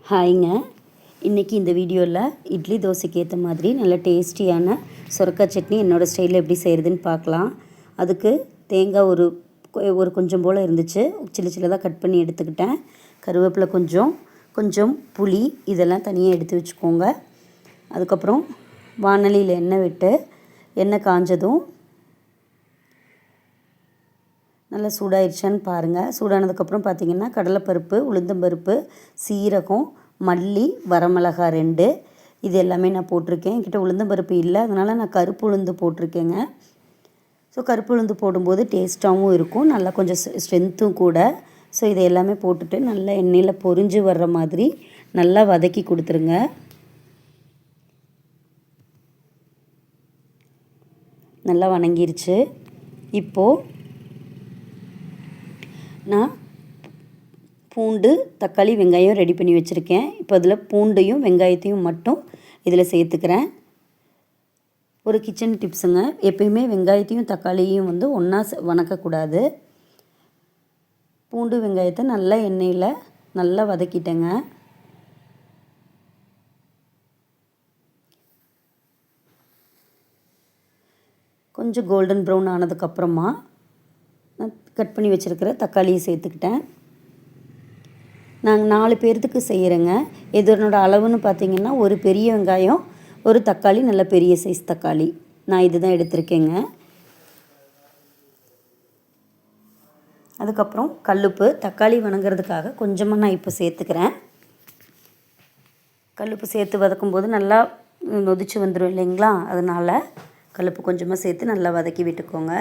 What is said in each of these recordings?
ஹாய்ங்க. இன்றைக்கி இந்த வீடியோவில் இட்லி தோசைக்கு ஏற்ற மாதிரி நல்ல டேஸ்டியான சொரக்காய் சட்னி என்னோடய ஸ்டைலில் எப்படி செய்கிறதுன்னு பார்க்கலாம். அதுக்கு தேங்காய் ஒரு கொஞ்சம் போல் இருந்துச்சு, சின்ன சின்னதாக கட் பண்ணி எடுத்துக்கிட்டேன். கருவேப்பிலை கொஞ்சம் புளி இதெல்லாம் தனியாக எடுத்து வச்சுக்கோங்க. அதுக்கப்புறம் வானலியில் எண்ணெய் விட்டு எண்ணெய் காஞ்சதும் நல்லா சூடாயிருச்சான்னு பாருங்கள். சூடானதுக்கப்புறம் பார்த்திங்கன்னா கடலைப்பருப்பு, உளுந்தம்பருப்பு, சீரகம், மல்லி, வரமிளகா 2 இது எல்லாமே நான் போட்டிருக்கேன். என்கிட்ட உளுந்தம்பருப்பு இல்லை, அதனால் நான் கருப்பு உளுந்து போட்டிருக்கேங்க. ஸோ கருப்பு உளுந்து போடும்போது டேஸ்ட்டாகவும் இருக்கும், நல்லா கொஞ்சம் ஸ்ட்ரென்த்தும் கூட. ஸோ இதை எல்லாமே போட்டுட்டு நல்லா எண்ணெயில் பொரிஞ்சு வர்ற மாதிரி நல்லா வதக்கி கொடுத்துருங்க. நல்லா வணங்கிருச்சு. இப்போது நான் பூண்டு, தக்காளி, வெங்காயம் ரெடி பண்ணி வச்சுருக்கேன். இப்போ அதில் பூண்டையும் வெங்காயத்தையும் மட்டும் இதில் சேர்த்துக்கிறேன். ஒரு கிச்சன் டிப்ஸுங்க, எப்பயுமே வெங்காயத்தையும் தக்காளியையும் ஒன்றா வணக்கக்கூடாது. பூண்டு வெங்காயத்தை நல்லா எண்ணெயில் நல்லா வதக்கிட்டேங்க. கொஞ்சம் கோல்டன் ப்ரௌன் ஆனதுக்கப்புறமா நான் கட் பண்ணி வச்சுருக்கிற தக்காளியை சேர்த்துக்கிட்டேன். நாங்கள் 4 பேர்த்துக்கு செய்கிறேங்க. இதனோட அளவுன்னு பார்த்திங்கன்னா ஒரு பெரிய வெங்காயம், ஒரு தக்காளி, நல்ல பெரிய சைஸ் தக்காளி, நான் இது தான் எடுத்திருக்கேங்க. அதுக்கப்புறம் கல்லுப்பு, தக்காளி வணங்குறதுக்காக கொஞ்சமாக நான் இப்போ சேர்த்துக்கிறேன். கல்லுப்பு சேர்த்து வதக்கும்போது நல்லா நொதிச்சு வந்துடும் இல்லைங்களா, அதனால் கல்லுப்பு கொஞ்சமாக சேர்த்து நல்லா வதக்கி விட்டுக்கோங்க.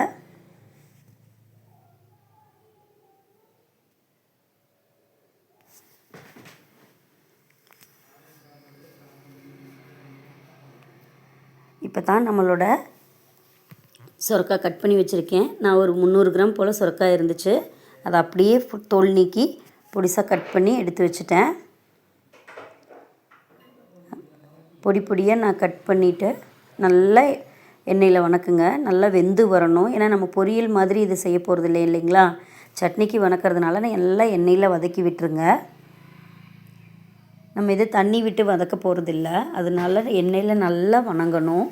இப்போ தான் நம்மளோட சொரக்காய் கட் பண்ணி வச்சுருக்கேன். நான் ஒரு 300 கிராம் போல் சொரக்காய் இருந்துச்சு, அதை அப்படியே தோல் நீக்கி பொடிசாக கட் பண்ணி எடுத்து வச்சுட்டேன். பொடியாக நான் கட் பண்ணிவிட்டு நல்லா எண்ணெயில் வணக்குங்க. நல்லா வெந்து வரணும், ஏன்னா நம்ம பொரியல் மாதிரி இது செய்ய போகிறது இல்லைங்களா, சட்னிக்கு வணக்கிறதுனால நான் எல்லாம் எண்ணெயில் வதக்கி விட்டுருங்க. நம்ம இது தண்ணி விட்டு வதக்க போகிறதில்ல, அதனால எண்ணெயில் நல்லா வணங்கணும்.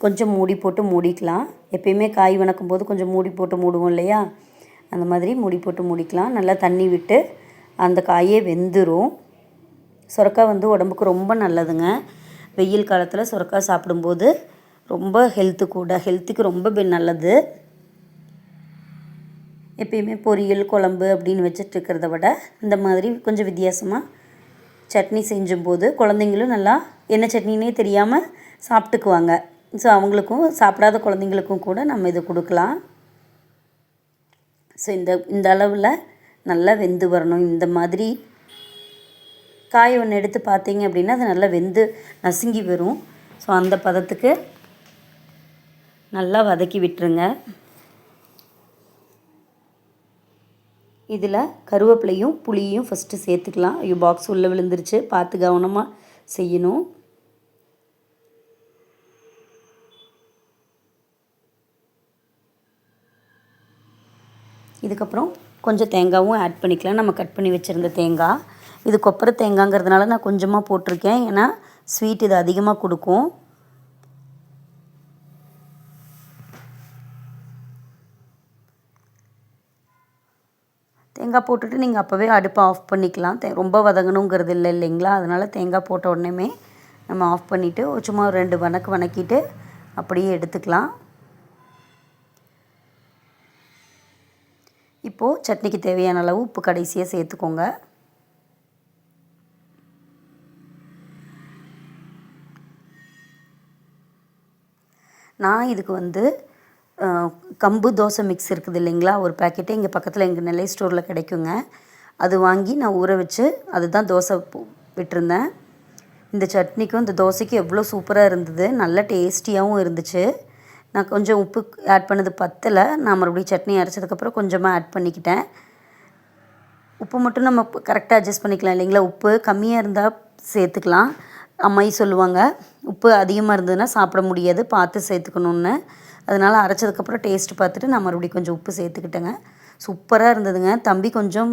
கொஞ்சம் மூடி போட்டு மூடிக்கலாம். எப்பயுமே காய் வணக்கும் போது கொஞ்சம் மூடி போட்டு மூடுவோம் இல்லையா, அந்த மாதிரி மூடி போட்டு மூடிக்கலாம். நல்லா தண்ணி விட்டு அந்த காயே வெந்துடும். சொரக்காய் உடம்புக்கு ரொம்ப நல்லதுங்க. வெயில் காலத்தில் சொரக்காய் சாப்பிடும்போது ரொம்ப ஹெல்த்துக்கு ரொம்ப நல்லது. எப்பயுமே பொரியல் குழம்பு அப்படின்னு வச்சுட்டு இருக்கிறத விட இந்த மாதிரி கொஞ்சம் வித்தியாசமாக சட்னி செஞ்சும்போது குழந்தைங்களும் நல்லா என்ன சட்னினே தெரியாமல் சாப்பிட்டுக்குவாங்க. ஸோ அவங்களுக்கும், சாப்பிடாத குழந்தைங்களுக்கும் கூட நம்ம இது கொடுக்கலாம். ஸோ இந்த அளவில் நல்லா வெந்து வரணும். இந்த மாதிரி காய் ஒன்று எடுத்து பார்த்தீங்க அப்படின்னா அது நல்லா வெந்து நசுங்கி வரும். ஸோ அந்த பதத்துக்கு நல்லா வதக்கி விட்டுருங்க. இதில் கருவேப்பிலையும் புளியையும் ஃபஸ்ட்டு சேர்த்துக்கலாம். ஐயோ, பாக்ஸ் உள்ளே விழுந்துருச்சு, பார்த்து கவனமாக செய்யணும். இதுக்கப்புறம் கொஞ்சம் தேங்காயும் ஆட் பண்ணிக்கலாம். நம்ம கட் பண்ணி வச்சுருந்த தேங்காய், இது கொப்பரை தேங்காய்ங்கிறதுனால நான் கொஞ்சமாக போட்டிருக்கேன், ஏன்னா ஸ்வீட் இது அதிகமாக கொடுக்கும். தேங்காய் போட்டுட்டு நீங்கள் அப்போவே அடுப்பை ஆஃப் பண்ணிக்கலாம். ரொம்ப வதங்கணுங்கிறது இல்லைங்களா, அதனால் தேங்காய் போட்ட உடனே நம்ம ஆஃப் பண்ணிவிட்டு சும்மா 2 வணக்கிட்டு அப்படியே எடுத்துக்கலாம். இப்போது சட்னிக்கு தேவையான அளவு உப்பு கடைசியாக சேர்த்துக்கோங்க. நான் இதுக்கு கம்பு தோசை மிக்ஸ் இருக்குது இல்லைங்களா, ஒரு பேக்கெட்டு இங்கே பக்கத்தில் எங்கள் நெல்லை ஸ்டோரில் கிடைக்குங்க. அது வாங்கி நான் ஊற வச்சு அதுதான் தோசை விட்டுருந்தேன். இந்த சட்னிக்கும் இந்த தோசைக்கும் எவ்வளோ சூப்பராக இருந்தது, நல்ல டேஸ்டியாகவும் இருந்துச்சு. நான் கொஞ்சம் உப்பு ஆட் பண்ணது பத்தலை, நான் மறுபடியும் சட்னி அரைச்சதுக்கப்புறம் கொஞ்சமாக ஆட் பண்ணிக்கிட்டேன். உப்பு மட்டும் நம்ம கரெக்டாக அட்ஜஸ்ட் பண்ணிக்கலாம் இல்லைங்களா, உப்பு கம்மியாக இருந்தால் சேர்த்துக்கலாம். அம்மாயி சொல்லுவாங்க, உப்பு அதிகமாக இருந்ததுன்னா சாப்பிட முடியாது, பார்த்து சேர்த்துக்கணுன்னு. அதனால் அரைச்சதுக்கப்புறம் டேஸ்ட்டு பார்த்துட்டு நான் மறுபடியும் கொஞ்சம் உப்பு சேர்த்துக்கிட்டேங்க. சூப்பராக இருந்ததுங்க. தம்பி கொஞ்சம்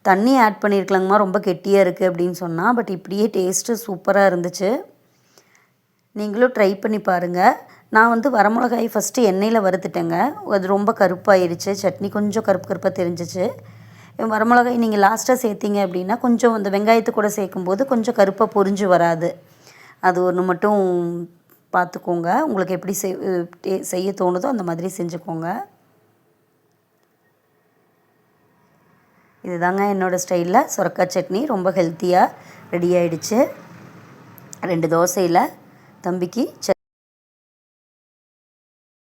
தண்ணி ஆட் பண்ணியிருக்கலாங்கம்மா, ரொம்ப கெட்டியாக இருக்குது அப்படின்னு சொன்னால். பட் இப்படியே டேஸ்ட்டு சூப்பராக இருந்துச்சு. நீங்களும் ட்ரை பண்ணி பாருங்கள். நான் வந்து வரமிளகாய் ஃபஸ்ட்டு எண்ணெயில் வறுத்துட்டேங்க. அது ரொம்ப கருப்பாயிருச்சு, சட்னி கொஞ்சம் கருப்பு கருப்பாக தெரிஞ்சிச்சு. வரமிளகாய் நீங்கள் லாஸ்ட்டாக சேர்த்திங்க அப்படின்னா கொஞ்சம் அந்த வெங்காயத்து கூட சேர்க்கும்போது கொஞ்சம் கருப்பாக பொரிஞ்சு வராது. அது ஒன்று மட்டும் பார்த்துக்கோங்க. உங்களுக்கு எப்படி செய்ய தோணுதோ அந்த மாதிரி செஞ்சுக்கோங்க. இதுதாங்க என்னோடய ஸ்டைலில் சொரக்காய் சட்னி ரொம்ப ஹெல்த்தியாக ரெடி ஆகிடுச்சு. 2 தோசையில் தம்பிக்கு